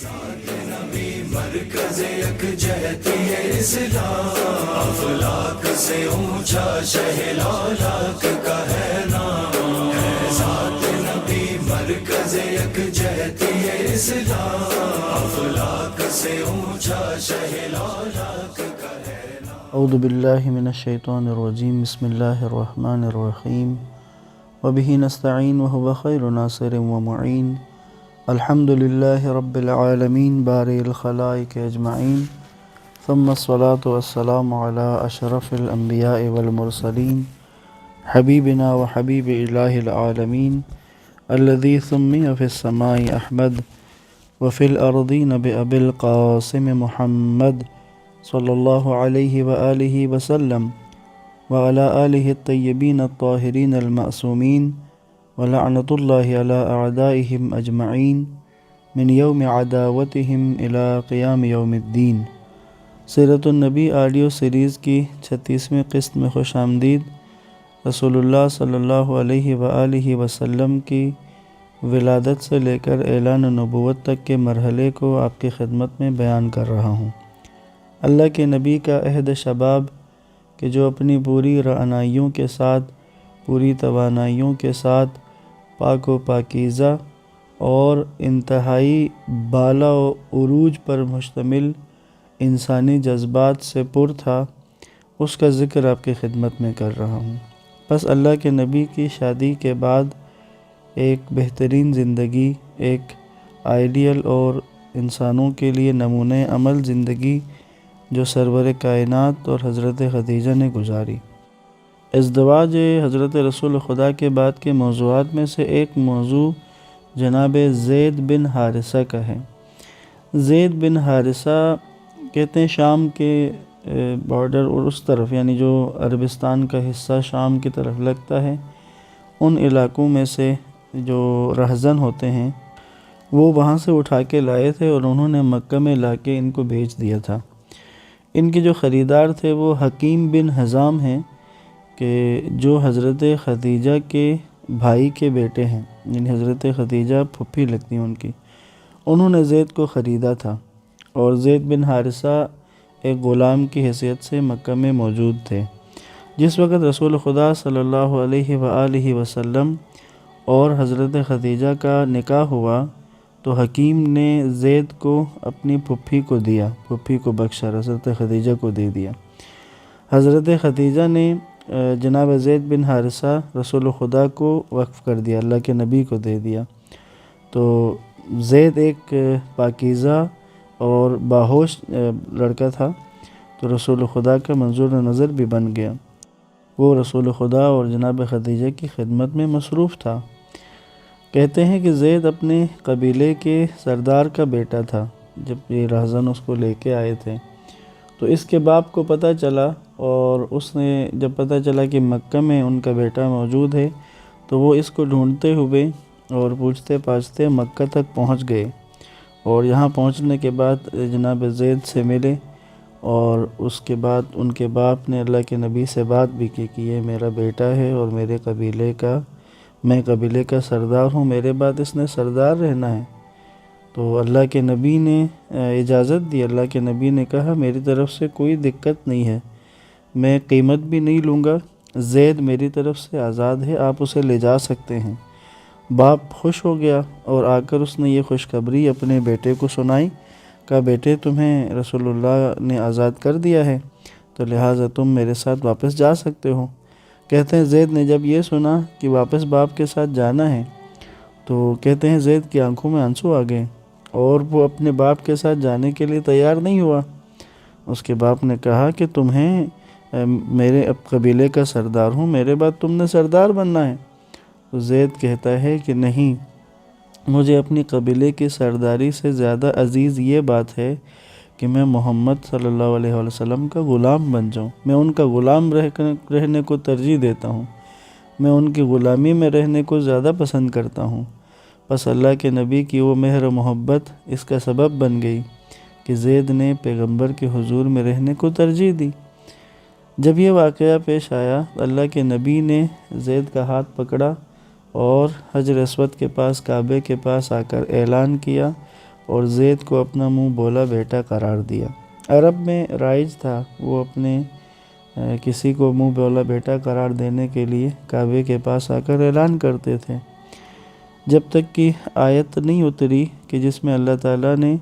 نبی مرکز یکجہتی اسلام، افلاک سے اونچا شہ لالاک کا ہے نام، ہے ذات نبی مرکز یکجہتی اسلام، افلاک سے اونچا شہ لالاک کا ہے نام۔ اعوذ باللہ من الشیطان الرجیم، بسم اللہ الرحمن الرحیم، وبہ نستعین وہو خیر ناصر ومعین، الحمد للہ رب العالمین بارئ الخلائق اجمعین، ثم الصلاة والسلام علی اشرف الانبیاء والمرسلین، حبیبنا وحبیب الہ العالمین، الذی سمی فی السماء احمد وفی الارضین بأبی القاسم محمد صلی اللہ علیہ وآلہ وسلم وعلی آلہ الطیبین الطاہرین المعصومین ولعنۃ اللہ علی اعدائہم اجمعین من یوم عداوتہم الی قیام یوم الدین۔ سیرت النبی آڈیو سیریز کی 36ویں قسط میں خوش آمدید۔ رسول اللہ صلی اللہ علیہ وآلہ وسلم کی ولادت سے لے کر اعلان نبوت تک کے مرحلے کو آپ کی خدمت میں بیان کر رہا ہوں۔ اللہ کے نبی کا عہد شباب کہ جو اپنی پوری رعنائیوں کے ساتھ، پوری توانائیوں کے ساتھ پاک و پاکیزہ اور انتہائی بالا و عروج پر مشتمل انسانی جذبات سے پر تھا، اس کا ذکر آپ کی خدمت میں کر رہا ہوں۔ بس اللہ کے نبی کی شادی کے بعد ایک بہترین زندگی، ایک آئیڈیل اور انسانوں کے لیے نمونہ عمل زندگی جو سرور کائنات اور حضرت خدیجہ نے گزاری۔ ازدواج حضرت رسول خدا کے بعد کے موضوعات میں سے ایک موضوع جناب زید بن حارثہ کا ہے۔ زید بن حارثہ کہتے ہیں شام کے بارڈر اور اس طرف، یعنی جو عربستان کا حصہ شام کی طرف لگتا ہے، ان علاقوں میں سے جو رہزن ہوتے ہیں وہ وہاں سے اٹھا کے لائے تھے اور انہوں نے مکہ میں لا کے ان کو بیچ دیا تھا۔ ان کے جو خریدار تھے وہ حکیم بن حزام ہیں کہ جو حضرت خدیجہ کے بھائی کے بیٹے ہیں، یعنی حضرت خدیجہ پھپھی لگتی ہیں ان کی۔ انہوں نے زید کو خریدا تھا اور زید بن حارثہ ایک غلام کی حیثیت سے مکہ میں موجود تھے۔ جس وقت رسول خدا صلی اللہ علیہ وآلہ وسلم اور حضرت خدیجہ کا نکاح ہوا تو حکیم نے زید کو اپنی پھپھی کو دیا، پھپھی کو بخشا، حضرت خدیجہ کو دے دیا۔ حضرت خدیجہ نے جناب زید بن حارثہ رسول خدا کو وقف کر دیا، اللہ کے نبی کو دے دیا۔ تو زید ایک پاکیزہ اور باہوش لڑکا تھا، تو رسول خدا کا منظور نظر بھی بن گیا۔ وہ رسول خدا اور جناب خدیجہ کی خدمت میں مصروف تھا۔ کہتے ہیں کہ زید اپنے قبیلے کے سردار کا بیٹا تھا جب یہ رہزن اس کو لے کے آئے تھے۔ تو اس کے باپ کو پتہ چلا، اور اس نے جب پتہ چلا کہ مکہ میں ان کا بیٹا موجود ہے تو وہ اس کو ڈھونڈتے ہوئے اور پوچھتے پاچھتے مکہ تک پہنچ گئے، اور یہاں پہنچنے کے بعد جناب زید سے ملے، اور اس کے بعد ان کے باپ نے اللہ کے نبی سے بات بھی کی کہ یہ میرا بیٹا ہے اور میں قبیلے کا سردار ہوں، میرے بعد اس نے سردار رہنا ہے۔ تو اللہ کے نبی نے اجازت دی، اللہ کے نبی نے کہا میری طرف سے کوئی دقت نہیں ہے، میں قیمت بھی نہیں لوں گا، زید میری طرف سے آزاد ہے، آپ اسے لے جا سکتے ہیں۔ باپ خوش ہو گیا اور آ کر اس نے یہ خوشخبری اپنے بیٹے کو سنائی، کہا بیٹے تمہیں رسول اللہ نے آزاد کر دیا ہے، تو لہٰذا تم میرے ساتھ واپس جا سکتے ہو۔ کہتے ہیں زید نے جب یہ سنا کہ واپس باپ کے ساتھ جانا ہے تو کہتے ہیں زید کی آنکھوں میں آنسو آ گئے اور وہ اپنے باپ کے ساتھ جانے کے لیے تیار نہیں ہوا۔ اس کے باپ نے کہا کہ میرے قبیلے کا سردار ہوں، میرے بعد تم نے سردار بننا ہے۔ تو زید کہتا ہے کہ نہیں، مجھے اپنی قبیلے کی سرداری سے زیادہ عزیز یہ بات ہے کہ میں محمد صلی اللہ علیہ وسلم کا غلام بن جاؤں، میں ان کا غلام رہنے کو ترجیح دیتا ہوں، میں ان کی غلامی میں رہنے کو زیادہ پسند کرتا ہوں۔ بس اللہ کے نبی کی وہ مہر و محبت اس کا سبب بن گئی کہ زید نے پیغمبر کے حضور میں رہنے کو ترجیح دی۔ جب یہ واقعہ پیش آیا اللہ کے نبی نے زید کا ہاتھ پکڑا اور حجر اسود کے پاس، کعبے کے پاس آ کر اعلان کیا اور زید کو اپنا منہ بولا بیٹا قرار دیا۔ عرب میں رائج تھا وہ اپنے کسی کو منہ بولا بیٹا قرار دینے کے لیے کعبے کے پاس آ کر اعلان کرتے تھے، جب تک کہ آیت نہیں اتری کہ جس میں اللہ تعالیٰ نے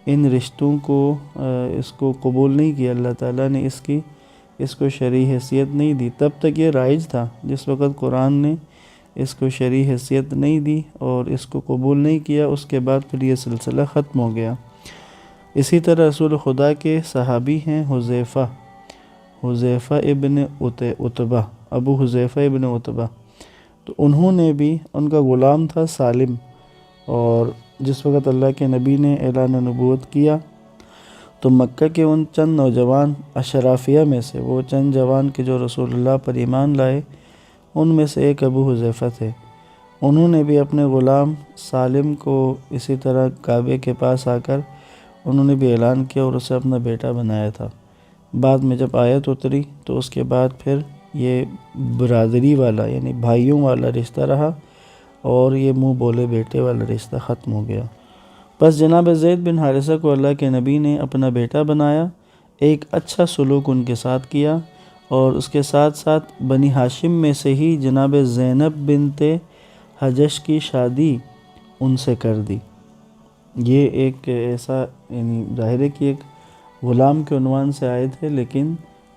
ان رشتوں کو اس کو قبول نہیں کیا، اللہ تعالیٰ نے اس کو شرعی حیثیت نہیں دی، تب تک یہ رائج تھا۔ جس وقت قرآن نے اس کو شرعی حیثیت نہیں دی اور اس کو قبول نہیں کیا، اس کے بعد پھر یہ سلسلہ ختم ہو گیا۔ اسی طرح رسول خدا کے صحابی ہیں حذیفہ ابن عتبہ، ابو حذیفہ ابن عتبہ، تو انہوں نے بھی، ان کا غلام تھا سالم، اور جس وقت اللہ کے نبی نے اعلان نبوت کیا تو مکہ کے ان چند نوجوان اشرافیہ میں سے، وہ چند جوان کہ جو رسول اللہ پر ایمان لائے، ان میں سے ایک ابو حذیفہ تھے۔ انہوں نے بھی اپنے غلام سالم کو اسی طرح کعبے کے پاس آ کر انہوں نے بھی اعلان کیا اور اسے اپنا بیٹا بنایا تھا۔ بعد میں جب آیت اتری تو اس کے بعد پھر یہ برادری والا یعنی بھائیوں والا رشتہ رہا اور یہ منہ بولے بیٹے والا رشتہ ختم ہو گیا۔ بس جناب زید بن حارثہ کو اللہ کے نبی نے اپنا بیٹا بنایا، ایک اچھا سلوک ان کے ساتھ کیا، اور اس کے ساتھ ساتھ بنی ہاشم میں سے ہی جناب زینب بنت حجش کی شادی ان سے کر دی۔ یہ ایک ایسا یعنی ظاہر ہے کہ ایک غلام کے عنوان سے آئے تھے، لیکن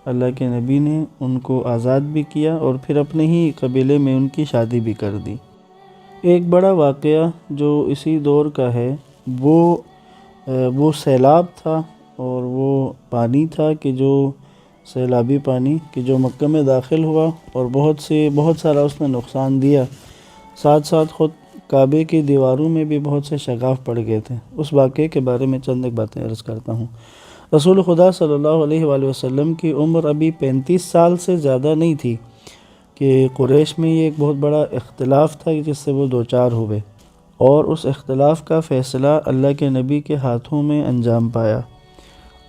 اللہ کے نبی نے ان کو آزاد بھی کیا اور پھر اپنے ہی قبیلے میں ان کی شادی بھی کر دی۔ ایک بڑا واقعہ جو اسی دور کا ہے وہ سیلاب تھا، اور وہ پانی تھا کہ جو سیلابی پانی کہ جو مکہ میں داخل ہوا اور بہت سارا اس نے نقصان دیا، ساتھ ساتھ خود کعبے کی دیواروں میں بھی بہت سے شگاف پڑ گئے تھے۔ اس واقعے کے بارے میں چند ایک باتیں عرض کرتا ہوں۔ رسول خدا صلی اللہ علیہ وآلہ وسلم کی عمر ابھی 35 سال سے زیادہ نہیں تھی کہ قریش میں یہ ایک بہت بڑا اختلاف تھا جس سے وہ دوچار ہوئے، اور اس اختلاف کا فیصلہ اللہ کے نبی کے ہاتھوں میں انجام پایا،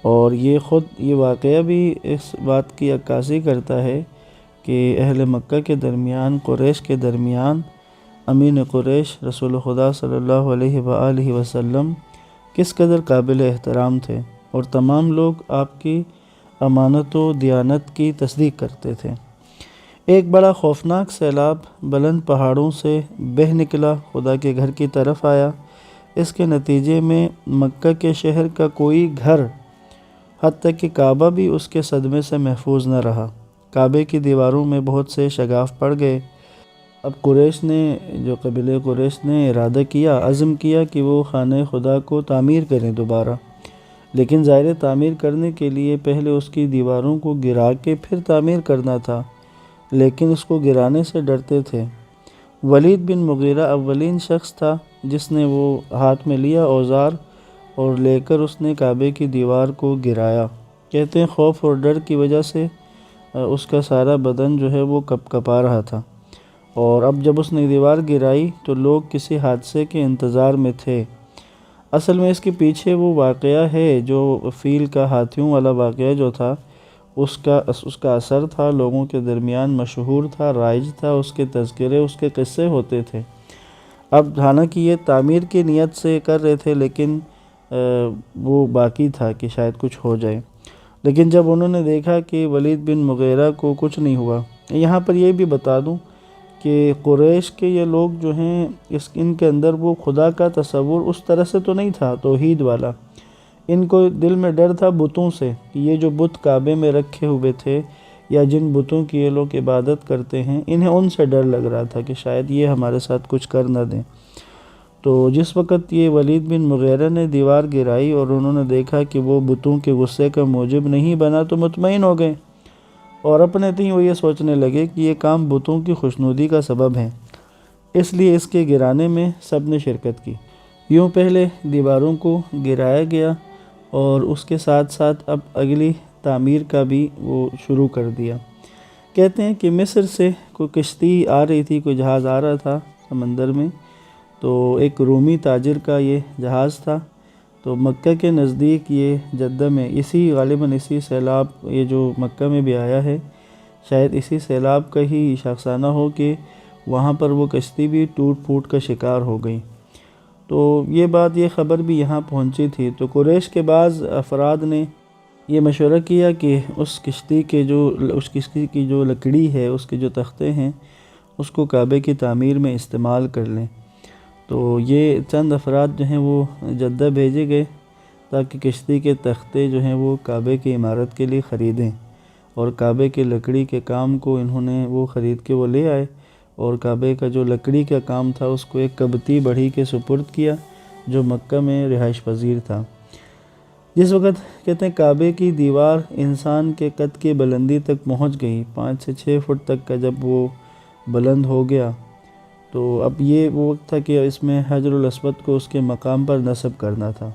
اور یہ واقعہ بھی اس بات کی عکاسی کرتا ہے کہ اہل مکہ کے درمیان، قریش کے درمیان امین قریش رسول خدا صلی اللہ علیہ وآلہ وسلم کس قدر قابل احترام تھے، اور تمام لوگ آپ کی امانت و دیانت کی تصدیق کرتے تھے۔ ایک بڑا خوفناک سیلاب بلند پہاڑوں سے بہہ نکلا، خدا کے گھر کی طرف آیا۔ اس کے نتیجے میں مکہ کے شہر کا کوئی گھر، حتیٰ کہ کعبہ بھی اس کے صدمے سے محفوظ نہ رہا۔ کعبے کی دیواروں میں بہت سے شگاف پڑ گئے۔ اب قبیلہ قریش نے ارادہ کیا، عزم کیا کہ وہ خانہ خدا کو تعمیر کریں دوبارہ، لیکن ظاہر تعمیر کرنے کے لیے پہلے اس کی دیواروں کو گرا کے پھر تعمیر کرنا تھا، لیکن اس کو گرانے سے ڈرتے تھے۔ ولید بن مغیرہ اولین شخص تھا جس نے وہ ہاتھ میں لیا اوزار اور لے کر اس نے کعبے کی دیوار کو گرایا۔ کہتے ہیں خوف اور ڈر کی وجہ سے اس کا سارا بدن جو ہے وہ کپ کپا رہا تھا، اور اب جب اس نے دیوار گرائی تو لوگ کسی حادثے کے انتظار میں تھے۔ اصل میں اس کے پیچھے وہ واقعہ ہے جو فیل کا ہاتھیوں والا واقعہ جو تھا، اس کا اثر تھا، لوگوں کے درمیان مشہور تھا، رائج تھا، اس کے تذکرے، اس کے قصے ہوتے تھے۔ اب حالانکہ یہ تعمیر کی نیت سے کر رہے تھے، لیکن وہ باقی تھا کہ شاید کچھ ہو جائے، لیکن جب انہوں نے دیکھا کہ ولید بن مغیرہ کو کچھ نہیں ہوا۔ یہاں پر یہ بھی بتا دوں کہ قریش کے یہ لوگ جو ہیں ان کے اندر وہ خدا کا تصور اس طرح سے تو نہیں تھا توحید والا، ان کو دل میں ڈر تھا بتوں سے، کہ یہ جو بت کعبے میں رکھے ہوئے تھے یا جن بتوں کی یہ لوگ عبادت کرتے ہیں، انہیں ان سے ڈر لگ رہا تھا کہ شاید یہ ہمارے ساتھ کچھ کر نہ دیں۔ تو جس وقت یہ ولید بن مغیرہ نے دیوار گرائی اور انہوں نے دیکھا کہ وہ بتوں کے غصے کا موجب نہیں بنا تو مطمئن ہو گئے، اور اپنے تئیں وہ یہ سوچنے لگے کہ یہ کام بتوں کی خوشنودی کا سبب ہے، اس لیے اس کے گرانے میں سب نے شرکت کی۔ یوں پہلے دیواروں کو گرایا گیا اور اس کے ساتھ ساتھ اب اگلی تعمیر کا بھی وہ شروع کر دیا۔ کہتے ہیں کہ مصر سے کوئی کشتی آ رہی تھی، کوئی جہاز آ رہا تھا سمندر میں، تو ایک رومی تاجر کا یہ جہاز تھا، تو مکہ کے نزدیک یہ جدہ میں غالباً اسی سیلاب، یہ جو مکہ میں بھی آیا ہے، شاید اسی سیلاب کا ہی شاخسانہ ہو کہ وہاں پر وہ کشتی بھی ٹوٹ پھوٹ کا شکار ہو گئی، تو یہ خبر بھی یہاں پہنچی تھی، تو قریش کے بعض افراد نے یہ مشورہ کیا کہ اس کشتی کی جو لکڑی ہے، اس کے جو تختے ہیں، اس کو کعبے کی تعمیر میں استعمال کر لیں۔ تو یہ چند افراد جو ہیں وہ جدہ بھیجے گئے تاکہ کشتی کے تختے جو ہیں وہ کعبے کی عمارت کے لیے خریدیں، اور کعبے کے لکڑی کے کام کو انہوں نے وہ خرید کے وہ لے آئے، اور کعبے کا جو لکڑی کا کام تھا اس کو ایک قبطی بڑھئی کے سپرد کیا جو مکہ میں رہائش پذیر تھا۔ جس وقت کہتے ہیں کعبے کی دیوار انسان کے قد کی بلندی تک پہنچ گئی، 5 سے 6 فٹ تک کا جب وہ بلند ہو گیا، تو اب یہ وہ وقت تھا کہ اس میں حجر الاسود کو اس کے مقام پر نصب کرنا تھا۔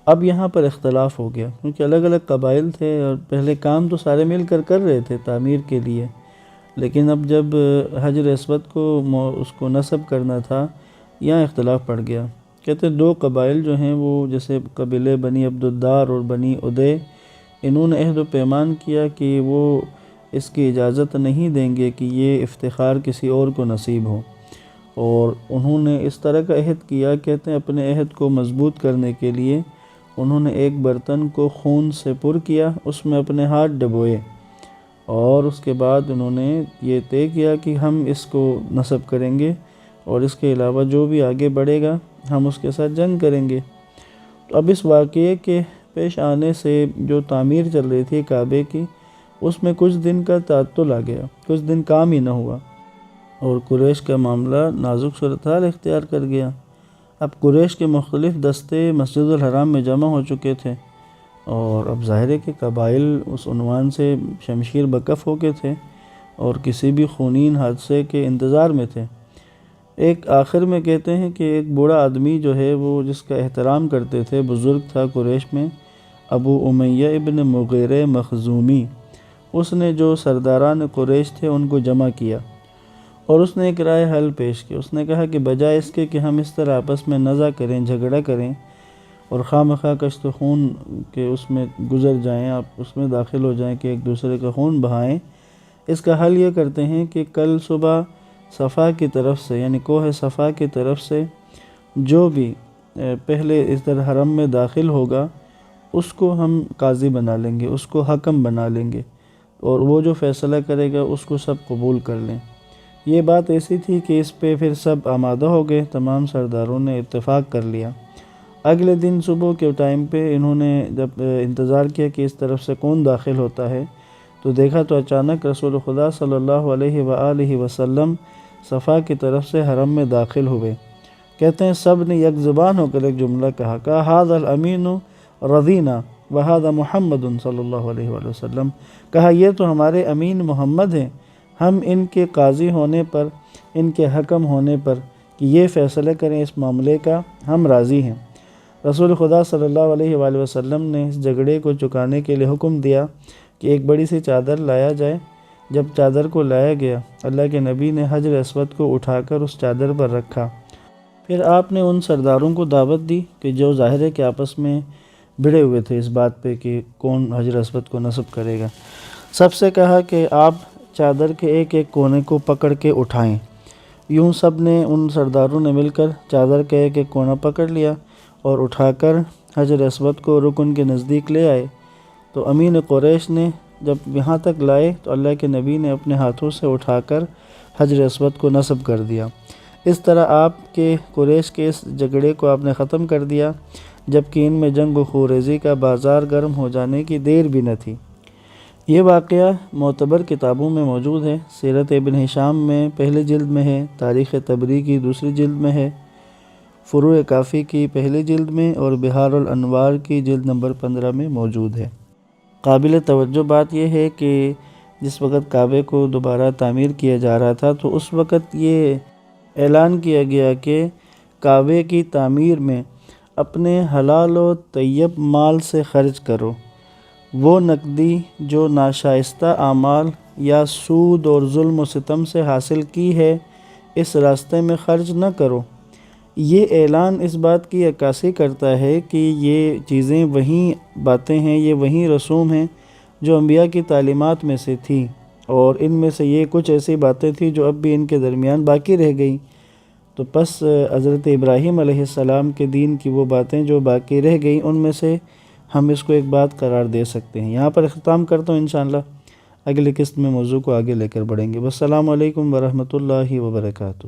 اب یہاں پر اختلاف ہو گیا کیونکہ الگ الگ قبائل تھے اور پہلے کام تو سارے مل کر رہے تھے تعمیر کے لیے، لیکن اب جب حجر اسود کو اس کو نصب کرنا تھا، یہاں اختلاف پڑ گیا۔ کہتے ہیں 2 قبائل جو ہیں وہ جیسے قبیلے بنی عبدالدار اور بنی عدی، انہوں نے عہد و پیمان کیا کہ وہ اس کی اجازت نہیں دیں گے کہ یہ افتخار کسی اور کو نصیب ہو، اور انہوں نے اس طرح کا عہد کیا، کہتے ہیں اپنے عہد کو مضبوط کرنے کے لیے انہوں نے ایک برتن کو خون سے پر کیا، اس میں اپنے ہاتھ ڈبوئے، اور اس کے بعد انہوں نے یہ طے کیا کہ ہم اس کو نصب کریں گے، اور اس کے علاوہ جو بھی آگے بڑھے گا ہم اس کے ساتھ جنگ کریں گے۔ تو اب اس واقعے کے پیش آنے سے جو تعمیر چل رہی تھی کعبے کی، اس میں کچھ دن کا تعطل آ گیا، کچھ دن کام ہی نہ ہوا، اور قریش کا معاملہ نازک صورتحال اختیار کر گیا۔ اب قریش کے مختلف دستے مسجد الحرام میں جمع ہو چکے تھے، اور اب ظاہر ہے کہ قبائل اس عنوان سے شمشیر بکف ہو کے تھے اور کسی بھی خونین حادثے کے انتظار میں تھے۔ ایک آخر میں کہتے ہیں کہ ایک بوڑھا آدمی جو ہے وہ جس کا احترام کرتے تھے، بزرگ تھا قریش میں، ابو امیہ ابن مغیرہ مخزومی، اس نے جو سرداران قریش تھے ان کو جمع کیا، اور اس نے ایک رائے حل پیش کی۔ اس نے کہا کہ بجائے اس کے کہ ہم اس طرح آپس میں نزاع کریں، جھگڑا کریں اور خواہ مخواہ کشت خون کے اس میں گزر جائیں، آپ اس میں داخل ہو جائیں کہ ایک دوسرے کا خون بہائیں، اس کا حل یہ کرتے ہیں کہ کل صبح صفا کی طرف سے، یعنی کوہ صفا کی طرف سے جو بھی پہلے اس طرح حرم میں داخل ہوگا اس کو ہم قاضی بنا لیں گے، اس کو حکم بنا لیں گے، اور وہ جو فیصلہ کرے گا اس کو سب قبول کر لیں۔ یہ بات ایسی تھی کہ اس پہ پھر سب آمادہ ہو گئے، تمام سرداروں نے اتفاق کر لیا۔ اگلے دن صبح کے ٹائم پہ انہوں نے جب انتظار کیا کہ اس طرف سے کون داخل ہوتا ہے، تو دیکھا تو اچانک رسول خدا صلی اللہ علیہ وآلہ وسلم صفا کی طرف سے حرم میں داخل ہوئے۔ کہتے ہیں سب نے یک زبان ہو کر ایک جملہ کہا ھذا الامین رضینا وھذا محمد صلی اللہ علیہ وآلہ وسلم، کہا یہ تو ہمارے امین محمد ہیں، ہم ان کے قاضی ہونے پر، ان کے حکم ہونے پر کہ یہ فیصلہ کریں اس معاملے کا، ہم راضی ہیں۔ رسول خدا صلی اللہ علیہ وآلہ وسلم نے اس جھگڑے کو چکانے کے لیے حکم دیا کہ ایک بڑی سی چادر لایا جائے۔ جب چادر کو لایا گیا، اللہ کے نبی نے حجر اسود کو اٹھا کر اس چادر پر رکھا، پھر آپ نے ان سرداروں کو دعوت دی کہ جو ظاہر ہے کہ آپس میں بھڑے ہوئے تھے اس بات پہ کہ کون حجر اسود کو نصب کرے گا، سب سے کہا کہ آپ چادر کے ایک ایک کونے کو پکڑ کے اٹھائیں۔ یوں سب نے، ان سرداروں نے مل کر چادر کا ایک ایک کونا پکڑ لیا اور اٹھا کر حجر اسود کو رکن کے نزدیک لے آئے۔ تو امین قریش نے جب یہاں تک لائے تو اللہ کے نبی نے اپنے ہاتھوں سے اٹھا کر حجر اسود کو نصب کر دیا۔ اس طرح آپ کے قریش کے اس جھگڑے کو آپ نے ختم کر دیا، جبکہ ان میں جنگ و خوریزی کا بازار گرم ہو جانے کی دیر بھی نہ تھی۔ یہ واقعہ معتبر کتابوں میں موجود ہے، سیرت ابن ہشام میں پہلی جلد میں ہے، تاریخ تبری کی دوسری جلد میں ہے، فروع کافی کی پہلی جلد میں، اور بحار الانوار کی جلد نمبر 15 میں موجود ہے۔ قابل توجہ بات یہ ہے کہ جس وقت کعبے کو دوبارہ تعمیر کیا جا رہا تھا تو اس وقت یہ اعلان کیا گیا کہ کعبے کی تعمیر میں اپنے حلال و طیب مال سے خرچ کرو، وہ نقدی جو ناشائستہ اعمال یا سود اور ظلم و ستم سے حاصل کی ہے اس راستے میں خرچ نہ کرو۔ یہ اعلان اس بات کی عکاسی کرتا ہے کہ یہ چیزیں وہی باتیں ہیں، یہ وہی رسوم ہیں جو انبیاء کی تعلیمات میں سے تھیں، اور ان میں سے یہ کچھ ایسی باتیں تھیں جو اب بھی ان کے درمیان باقی رہ گئیں۔ تو پس حضرت ابراہیم علیہ السلام کے دین کی وہ باتیں جو باقی رہ گئیں ان میں سے ہم اس کو ایک بات قرار دے سکتے ہیں۔ یہاں پر اختتام کرتا ہوں، انشاءاللہ اگلی قسط میں موضوع کو آگے لے کر بڑھیں گے۔ والسلام علیکم ورحمۃ اللہ وبرکاتہ۔